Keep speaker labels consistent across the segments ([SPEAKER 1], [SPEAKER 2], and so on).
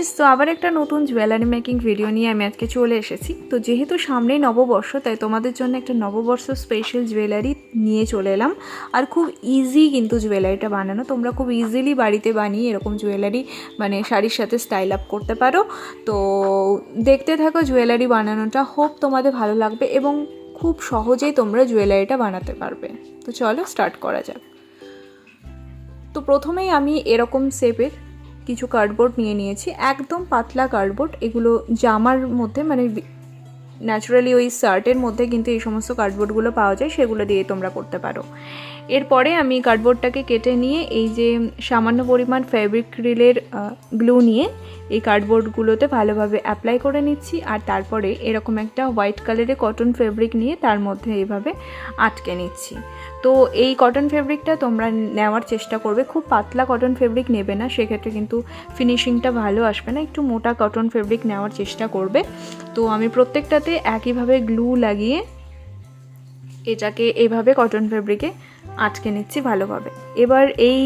[SPEAKER 1] Guys, তো আবার একটা নতুন জুয়েলারি মেকিং ভিডিও নিয়ে আমি আজকে চলে এসেছি। তো যেহেতু সামনেই নববর্ষ, তাই তোমাদের জন্য একটা নববর্ষ স্পেশাল জুয়েলারি নিয়ে চলে এলাম। আর খুব ইজি কিন্তু জুয়েলারিটা বানানো, তোমরা খুব ইজিলি বাড়িতে বানিয়ে এরকম জুয়েলারি মানে শাড়ির সাথে স্টাইল আপ করতে পারো। তো দেখতে থাকো জুয়েলারি বানানোটা, হোপ তোমাদের ভালো লাগবে এবং খুব সহজেই তোমরা জুয়েলারিটা বানাতে পারবে। তো চলো স্টার্ট করা যাক। তো প্রথমেই আমি এরকম শেপের কিছু কার্ডবোর্ড নিয়ে নিয়েছি, একদম পাতলা কার্ডবোর্ড। এগুলো জামার মধ্যে মানে ন্যাচারালি ওই শার্টের মধ্যে কিন্তু এই সমস্ত কার্ডবোর্ডগুলো পাওয়া যায়, সেগুলো দিয়ে তোমরা করতে পারো। এরপরে আমি কার্ডবোর্ডটাকে কেটে নিয়ে এই যে সামান্য পরিমাণ ফেব্রিক রিলের গ্লু নিয়ে এই কার্ডবোর্ডগুলোতে ভালোভাবে অ্যাপ্লাই করে নিচ্ছি। আর তারপরে এরকম একটা হোয়াইট কালারের কটন ফেব্রিক নিয়ে তার মধ্যে এইভাবে আটকে নিচ্ছি। তো এই কটন ফেব্রিকটা তোমরা নেওয়ার চেষ্টা করবে, খুব পাতলা কটন ফেব্রিক নেবে না, সেক্ষেত্রে কিন্তু ফিনিশিংটা ভালো আসবে না। একটু মোটা কটন ফেব্রিক নেওয়ার চেষ্টা করবে। তো আমি প্রত্যেকটাতে একইভাবে গ্লু লাগিয়ে এটাকে এভাবে কটন ফেব্রিকে আটকে নিচ্ছি ভালোভাবে। এবার এই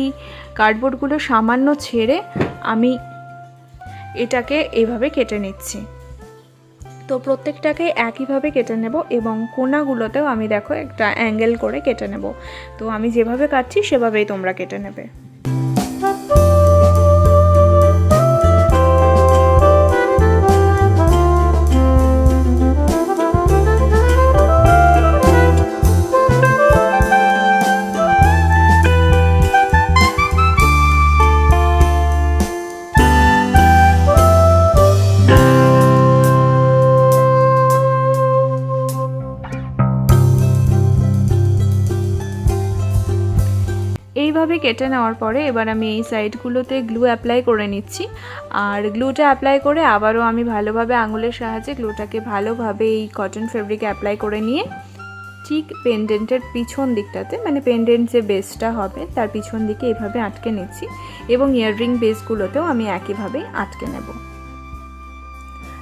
[SPEAKER 1] কার্ডবোর্ডগুলো সামান্য ছেড়ে আমি এটাকে এইভাবে কেটে নিচ্ছি। তো প্রত্যেকটাকে একইভাবে কেটে নেব এবং কোনাগুলোতেও আমি দেখো একটা অ্যাঙ্গেল করে কেটে নেব। তো আমি যেভাবে কাটছি সেভাবেই তোমরা কেটে নেবে। এইভাবে কেটে নেওয়ার পরে এবার আমি এই সাইডগুলোতে গ্লু অ্যাপ্লাই করে নিচ্ছি। আর গ্লুটা অ্যাপ্লাই করে আবারও আমি ভালোভাবে আঙুলের সাহায্যে গ্লুটাকে ভালোভাবে এই কটন ফেব্রিকে অ্যাপ্লাই করে নিয়ে ঠিক পেন্ডেন্টের পিছন দিকটাতে, মানে পেন্ডেন্ট যে বেসটা হবে তার পিছন দিকে এইভাবে আটকে নিচ্ছি এবং ইয়াররিং বেসগুলোতেও আমি একইভাবে আটকে নেব।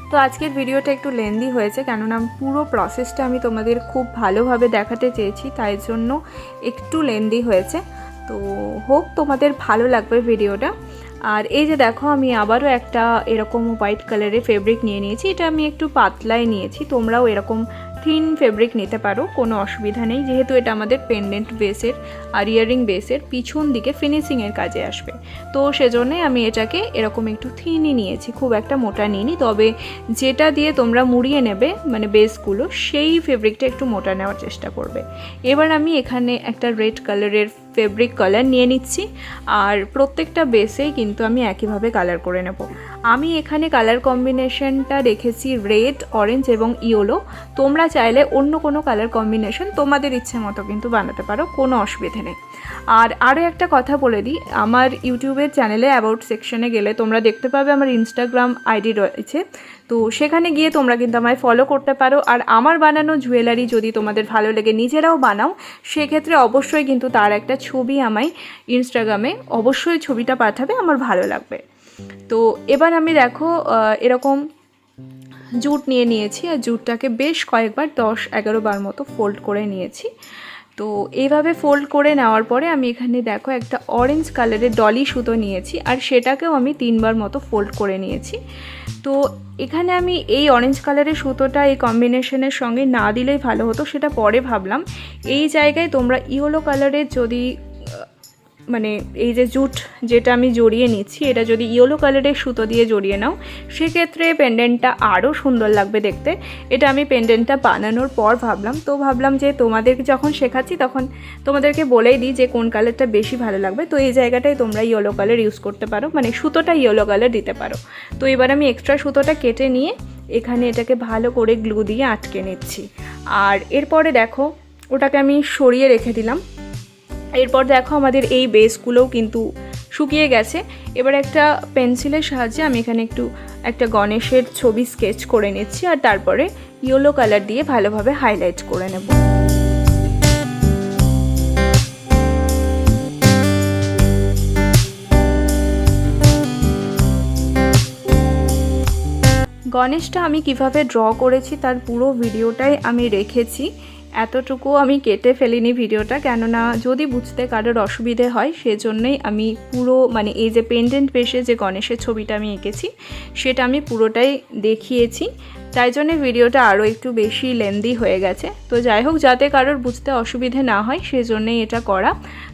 [SPEAKER 1] তো আজকের ভিডিওটা একটু লেন্দি হয়েছে, কেননা পুরো প্রসেসটা আমি তোমাদের খুব ভালোভাবে দেখাতে চেয়েছি, তাই জন্য একটু লেন্দি হয়েছে। তো হোক তোমাদের ভালো লাগবে ভিডিওটা। আর এই যে দেখো আমি আবারও একটা এরকম হোয়াইট কালারের ফেব্রিক নিয়ে নিয়েছি, এটা আমি একটু পাতলাই নিয়েছি, তোমরাও এরকম থিন ফেব্রিক নিতে পারো, কোনো অসুবিধা নেই, যেহেতু এটা আমাদের পেন্ডেন্ট বেসের আর ইয়ারিং বেসের পিছন দিকে ফিনিশিংয়ের কাজে আসবে। তো সেজন্যই আমি এটাকে এরকম একটু থিনই নিয়েছি, খুব একটা মোটা নিইনি। তবে যেটা দিয়ে তোমরা মুড়িয়ে নেবে মানে বেসগুলো, সেই ফেব্রিকটা একটু মোটা নেওয়ার চেষ্টা করবে। এবার আমি এখানে একটা রেড কালারের ফেব্রিক কালার নিয়ে নিচ্ছি আর প্রত্যেকটা বেসেই কিন্তু আমি একইভাবে কালার করে নেব। আমি এখানে কালার কম্বিনেশনটা রেখেছি রেড, অরেঞ্জ এবং ইয়েলো। তোমরা চাইলে অন্য কোনো কালার কম্বিনেশন তোমাদের ইচ্ছে মতো কিন্তু বানাতে পারো, কোনো অসুবিধে নেই। আর আরও একটা কথা বলে দিই, আমার ইউটিউবের চ্যানেলে অ্যাবাউট সেকশনে গেলে তোমরা দেখতে পাবে আমার ইনস্টাগ্রাম আইডি রয়েছে। তো সেখানে গিয়ে তোমরা কিন্তু আমায় ফলো করতে পারো। আর আমার বানানো জুয়েলারি যদি তোমাদের ভালো লেগে নিজেরাও বানাও, সেক্ষেত্রে অবশ্যই কিন্তু তার একটা ছবি আমায় ইনস্টাগ্রামে অবশ্যই ছবিটা পাঠাবে, আমার ভালো লাগবে। তো এবার আমি দেখো এরকম জুট নিয়ে নিয়েছি আর জুটটাকে বেশ কয়েকবার 10-11 বার মতো ফোল্ড করে নিয়েছি। তো এইভাবে ফোল্ড করে নেওয়ার পরে আমি এখানে দেখো একটা অরেঞ্জ কালারের ডলি সুতো নিয়েছি আর সেটাকেও আমি 3 বার মতো ফোল্ড করে নিয়েছি। তো এখানে আমি এই অরেঞ্জ কালারের সুতোটা এই কম্বিনেশনের সঙ্গে না দিলেই ভালো হতো, সেটা পরে ভাবলাম। এই জায়গায় তোমরা ইয়েলো কালারের যদি মানে এই যে জুট যেটা আমি জড়িয়ে নিচ্ছি, এটা যদি ইয়েলো কালারের সুতো দিয়ে জড়িয়ে নাও, সেক্ষেত্রে পেন্ডেন্টটা আরও সুন্দর লাগবে দেখতে। এটা আমি পেন্ডেন্টটা বানানোর পর ভাবলাম। তো ভাবলাম যে তোমাদেরকে যখন শেখাচ্ছি তখন তোমাদেরকে বলেই দিই যে কোন কালারটা বেশি ভালো লাগবে। তো এই জায়গাটায় তোমরা ইয়েলো কালার ইউজ করতে পারো, মানে সুতোটা ইয়েলো কালার দিতে পারো। তো এবার আমি এক্সট্রা সুতোটা কেটে নিয়ে এখানে এটাকে ভালো করে গ্লু দিয়ে আটকে নিচ্ছি। আর এরপরে দেখো ওটাকে আমি সরিয়ে রেখে দিলাম। এরপর দেখো আমাদের এই বেসগুলোও কিন্তু শুকিয়ে গেছে। এবার একটা পেন্সিলের সাহায্যে আমি এখানে একটা গণেশের ছবি স্কেচ করে নিচ্ছি আর তারপরে ইয়েলো কালার দিয়ে ভালোভাবে হাইলাইট করে নেব। গণেশটা আমি কিভাবে ড্র করেছি তার পুরো ভিডিওটাই আমি রেখেছি এতটুকু আমি কেটে ফেলিনি ভিডিওটা, কেননা যদি বুঝতে কারোর অসুবিধে হয় সেজন্যই আমি পুরো মানে এই যে পেন্ডেন্ট বেসে যে গণেশের ছবিটা আমি এঁকেছি সেটা আমি পুরোটাই দেখিয়েছি, তাই জন্য ভিডিওটা আরও একটু বেশি লেন্দি হয়ে গেছে। তো যাই হোক, যাতে কারোর বুঝতে অসুবিধে না হয় সেজন্যই এটা করা।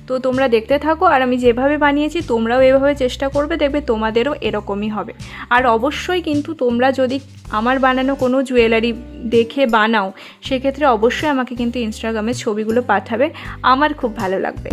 [SPEAKER 1] তো তোমরা দেখতে থাকো, আর আমি যেভাবে বানিয়েছি তোমরাও এভাবে চেষ্টা করবে, দেখবে তোমাদেরও এরকমই হবে। আর অবশ্যই কিন্তু তোমরা যদি আমার বানানো কোনো জুয়েলারি দেখে বানাও সেক্ষেত্রে অবশ্যই আমাকে কিন্তু ইনস্টাগ্রামে ছবিগুলো পাঠাবে, আমার খুব ভালো লাগবে।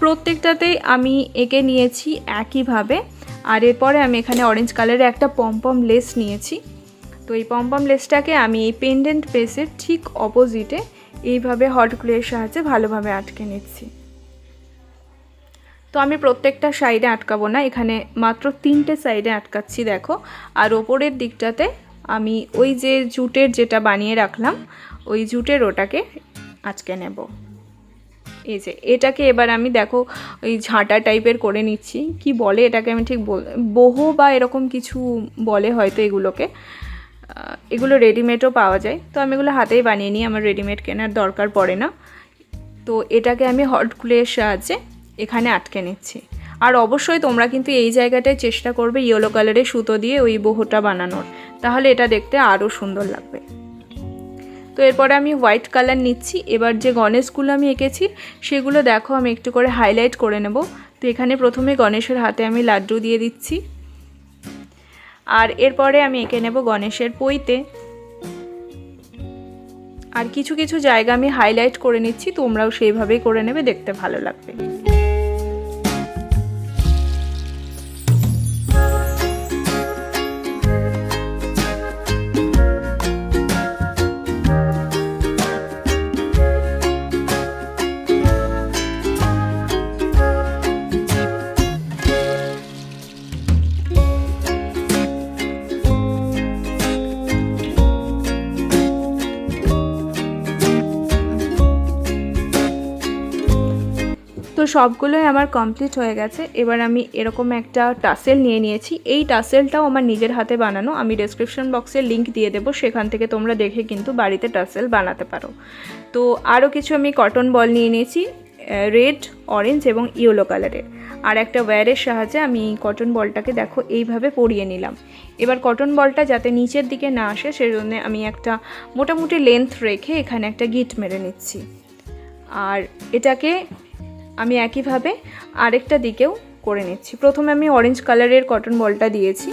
[SPEAKER 1] প্রত্যেকটাতেই আমি এঁকে নিয়েছি একইভাবে। আর এরপরে আমি এখানে অরেঞ্জ কালারের একটা পমপম লেস নিয়েছি। তো এই পমপম লেসটাকে আমি এই পেন্ডেন্ট বেসের ঠিক অপোজিটে এইভাবে হট গ্লুয়ের সাহায্যে ভালোভাবে আটকে নিচ্ছি। তো আমি প্রত্যেকটা সাইডে আটকাবো না, এখানে মাত্র 3টে সাইডে আটকাচ্ছি দেখো। আর ওপরের দিকটাতে আমি ওই যে জুটের যেটা বানিয়ে রাখলাম ওই জুটের ওটাকে আটকে নেব। এই যে এটাকে এবার আমি দেখো ওই ঝাঁটা টাইপের করে নিচ্ছি, কি বলে এটাকে আমি ঠিক বহু বা এরকম কিছু বলে হয়তো এগুলোকে। এগুলো রেডিমেডও পাওয়া যায়, তো আমি এগুলো হাতেই বানিয়ে নিই, আমার রেডিমেড কেনার দরকার পড়ে না। তো এটাকে আমি হট গ্লুয়ের সাহায্যে এখানে আটকে নিচ্ছি। আর অবশ্যই তোমরা কিন্তু এই জায়গাটায় চেষ্টা করবে ইয়েলো কালারের সুতো দিয়ে ওই বহুটা বানানোর, তাহলে এটা দেখতে আরও সুন্দর লাগবে। তো এরপরে আমি হোয়াইট কালার নিচ্ছি। এবার যে গণেশগুলো আমি এঁকেছি সেগুলো দেখো আমি একটু করে হাইলাইট করে নেব। তো এখানে প্রথমে গণেশের হাতে আমি লাড্ডু দিয়ে দিচ্ছি, আর এরপরে আমি এঁকে নেব গণেশের পইতে। আর কিছু কিছু জায়গা আমি হাইলাইট করে নিচ্ছি, তোমরাও সেইভাবেই করে নেবে, দেখতে ভালো লাগবে। তো সবগুলোই আমার কমপ্লিট হয়ে গেছে। এবার আমি এরকম একটা টাসেল নিয়ে নিয়েছি। এই টাসেলটাও আমার নিজের হাতে বানানো, আমি ডেসক্রিপশন বক্সে লিংক দিয়ে দেবো, সেখান থেকে তোমরা দেখে কিন্তু বাড়িতে টাসেল বানাতে পারো। তো আরও কিছু আমি কটন বল নিয়ে নিয়েছি, রেড, অরেঞ্জ এবং ইয়েলো কালারের। আর একটা ওয়্যারের সাহায্যে আমি কটন বলটাকে দেখো এইভাবে পরিয়ে নিলাম। এবার কটন বলটা যাতে নিচের দিকে না আসে সেজন্য আমি একটা মোটামুটি লেন্থ রেখে এখানে একটা গিট মেরে নিচ্ছি। আর এটাকে আমি একইভাবে আরেকটা দিকেও করে নিচ্ছি। প্রথমে আমি অরেঞ্জ কালারের কটন বলটা দিয়েছি,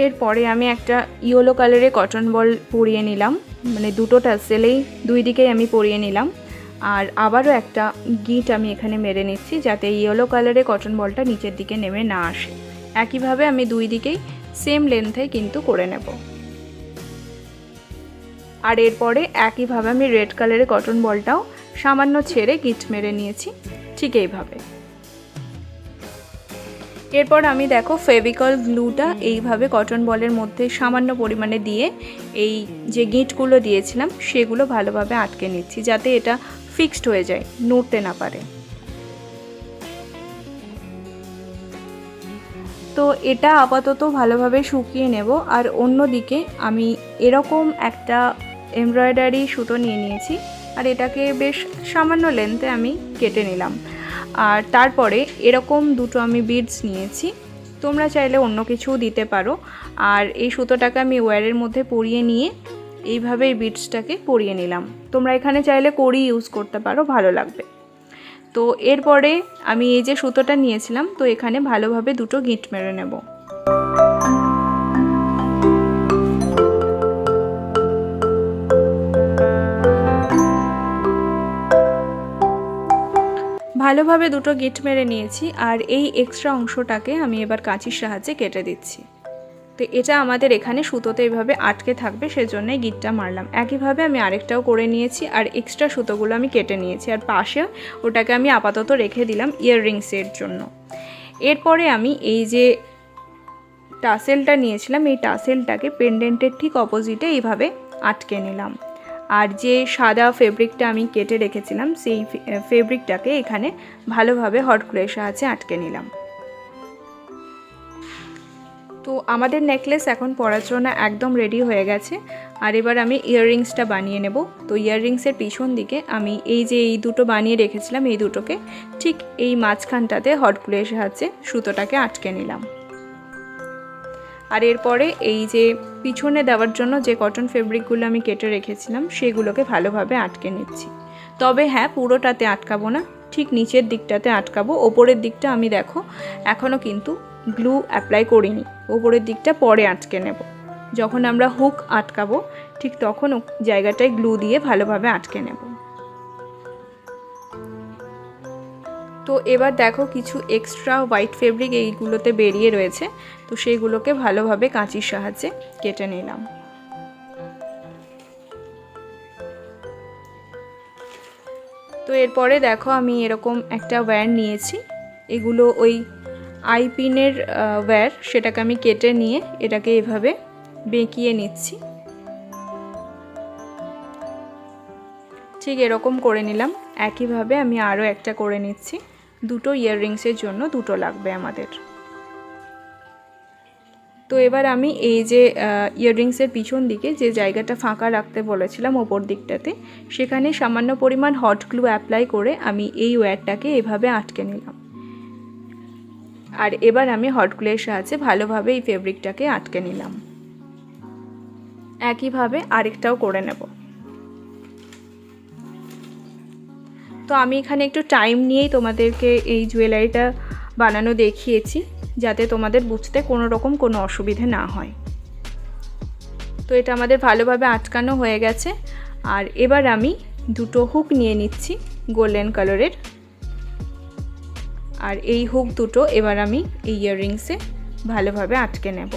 [SPEAKER 1] এরপরে আমি একটা ইয়েলো কালারের কটন বল পরিয়ে নিলাম, মানে দুটো টাসেলেই দুই দিকেই আমি পরিয়ে নিলাম। আর আবারও একটা গিট আমি এখানে মেরে নিচ্ছি যাতে ইয়েলো কালারের কটন বলটা নিচের দিকে নেমে না আসে। একইভাবে আমি দুই দিকেই সেম লেন্থে কিন্তু করে নেব। আর এরপরে একইভাবে আমি রেড কালারের কটন বলটাও সামান্য ছেড়ে গিট মেরে নিয়েছি, ঠিক এইভাবে। এরপর আমি দেখো ফেভিকল গ্লুটা এইভাবে কটন বলের মধ্যে সামান্য পরিমাণে দিয়ে এই যে গিঁটগুলো দিয়েছিলাম সেগুলো ভালোভাবে আটকে নিচ্ছি, যাতে এটা ফিক্সড হয়ে যায়, নড়তে না পারে। তো এটা আপাতত ভালোভাবে শুকিয়ে নেব। আর অন্যদিকে আমি এরকম একটা এমব্রয়ডারি সুতো নিয়ে নিয়েছি, আর এটাকে বেশ সামান্য লেন্থে আমি কেটে নিলাম। আর তারপরে এরকম দুটো আমি বিডস নিয়েছি, তোমরা চাইলে অন্য কিছুও দিতে পারো। আর এই সুতোটাকে আমি ওয়্যারের মধ্যে পরিয়ে নিয়ে এইভাবে এই বিডসটাকে পরিয়ে নিলাম। তোমরা এখানে চাইলে কড়ি ইউজ করতে পারো, ভালো লাগবে। তো এরপরে আমি এই যে সুতোটা নিয়েছিলাম, তো এখানে ভালোভাবে দুটো গিঁট মেরে নেব। ভালোভাবে দুটো গিঁট মেরে নিয়েছি, আর এই এক্সট্রা অংশটাকে আমি এবার কাঁচির সাহায্যে কেটে দিচ্ছি। তো এটা আমাদের এখানে সুতোতে এইভাবে আটকে থাকবে, সেজন্যই গিঁটটা মারলাম। একইভাবে আমি আরেকটাও করে নিয়েছি, আর এক্সট্রা সুতোগুলো আমি কেটে নিয়েছি, আর পাশে ওটাকে আমি আপাতত রেখে দিলাম ইয়াররিংসের জন্য। এরপরে আমি এই যে টাসেলটা নিয়েছিলাম, এই টাসেলটাকে পেন্ডেন্টের ঠিক অপোজিটে এইভাবে আটকে নিলাম। আর যে সাদা ফেব্রিকটা আমি কেটে রেখেছিলাম, সেই ফেব্রিকটাকে এখানে ভালোভাবে হট গ্লুয়ের সাহায্যে আটকে নিলাম। তো আমাদের নেকলেস এখন পরার জন্য একদম রেডি হয়ে গেছে। আর এবার আমি ইয়াররিংসটা বানিয়ে নেব। তো ইয়াররিংসের পিছন দিকে আমি এই যে এই দুটো বানিয়ে রেখেছিলাম, এই দুটোকে ঠিক এই মাঝখানটাতে হট গ্লুয়ের সাহায্যে সুতোটাকে আটকে নিলাম। আর এরপরে এই যে পিছনে দেওয়ার জন্য যে কটন ফেব্রিকগুলো আমি কেটে রেখেছিলাম সেগুলোকে ভালোভাবে আটকে নিচ্ছি। তবে হ্যাঁ, পুরোটাতে আটকাবো না, ঠিক নিচের দিকটাতে আটকাবো। ওপরের দিকটা আমি দেখো এখনও কিন্তু গ্লু অ্যাপ্লাই করিনি, ওপরের দিকটা পরে আটকে নেব। যখন আমরা হুক আটকাবো ঠিক তখন জায়গাটায় গ্লু দিয়ে ভালোভাবে আটকে নেব। তো এবার দেখো কিছু এক্সট্রা হোয়াইট ফেব্রিক এইগুলোতে বেরিয়ে রয়েছে, তো সেইগুলোকে ভালোভাবে কাঁচির সাহায্যে কেটে নিলাম। তো এরপরে দেখো আমি এরকম একটা ওয়্যার নিয়েছি, এগুলো ওই আইপিনের ওয়্যার, সেটাকে আমি কেটে নিয়ে এটাকে এভাবে বেঁকিয়ে নিচ্ছি। ঠিক এরকম করে নিলাম। একইভাবে আমি আরও একটা করে নিচ্ছি, দুটো ইয়াররিংসের জন্য দুটো লাগবে আমাদের। তো এবার আমি এই যে ইয়াররিংসের পিছন দিকে যে জায়গাটা ফাঁকা রাখতে বলেছিলাম ওপর দিকটাতে, সেখানে সামান্য পরিমাণ হট গ্লু অ্যাপ্লাই করে আমি এই ওয়্যারটাকে এভাবে আটকে নিলাম। আর এবার আমি হট গ্লুয়ের সাহায্যে ভালোভাবে এই ফেব্রিকটাকে আটকে নিলাম। একইভাবে আরেকটাও করে নেব। তো আমি এখানে একটু টাইম নিয়েই তোমাদেরকে এই জুয়েলারিটা বানানো দেখিয়েছি, যাতে তোমাদের বুঝতে কোনো অসুবিধে না হয়। তো এটা আমাদের ভালোভাবে আটকানো হয়ে গেছে। আর এবার আমি দুটো হুক নিয়ে নিচ্ছি গোল্ডেন কালারের, আর এই হুক দুটো এবার আমি এই ইয়াররিংসে ভালোভাবে আটকে নেব।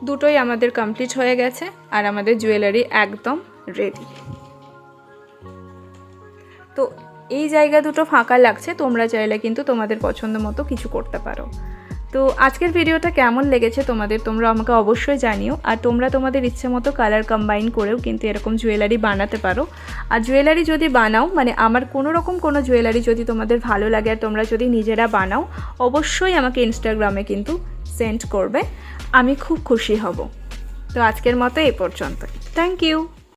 [SPEAKER 1] দুটোই আমাদের কমপ্লিট হয়ে গেছে, আর আমাদের জুয়েলারি একদম রেডি। তো এই জায়গা দুটো ফাঁকা লাগছে, তোমরা চাইলে কিন্তু তোমাদের পছন্দ মতো কিছু করতে পারো। তো আজকের ভিডিওটা কেমন লেগেছে তোমরা আমাকে অবশ্যই জানিও। আর তোমরা তোমাদের ইচ্ছে মতো কালার কম্বাইন করেও কিন্তু এরকম জুয়েলারি বানাতে পারো। আর জুয়েলারি যদি বানাও, মানে আমার কোনো জুয়েলারি যদি তোমাদের ভালো লাগে আর তোমরা যদি নিজেরা বানাও, অবশ্যই আমাকে ইনস্টাগ্রামে কিন্তু সেন্ড করবে, আমি খুব খুশি হব। তো আজকের মতো এই পর্যন্ত। Thank you.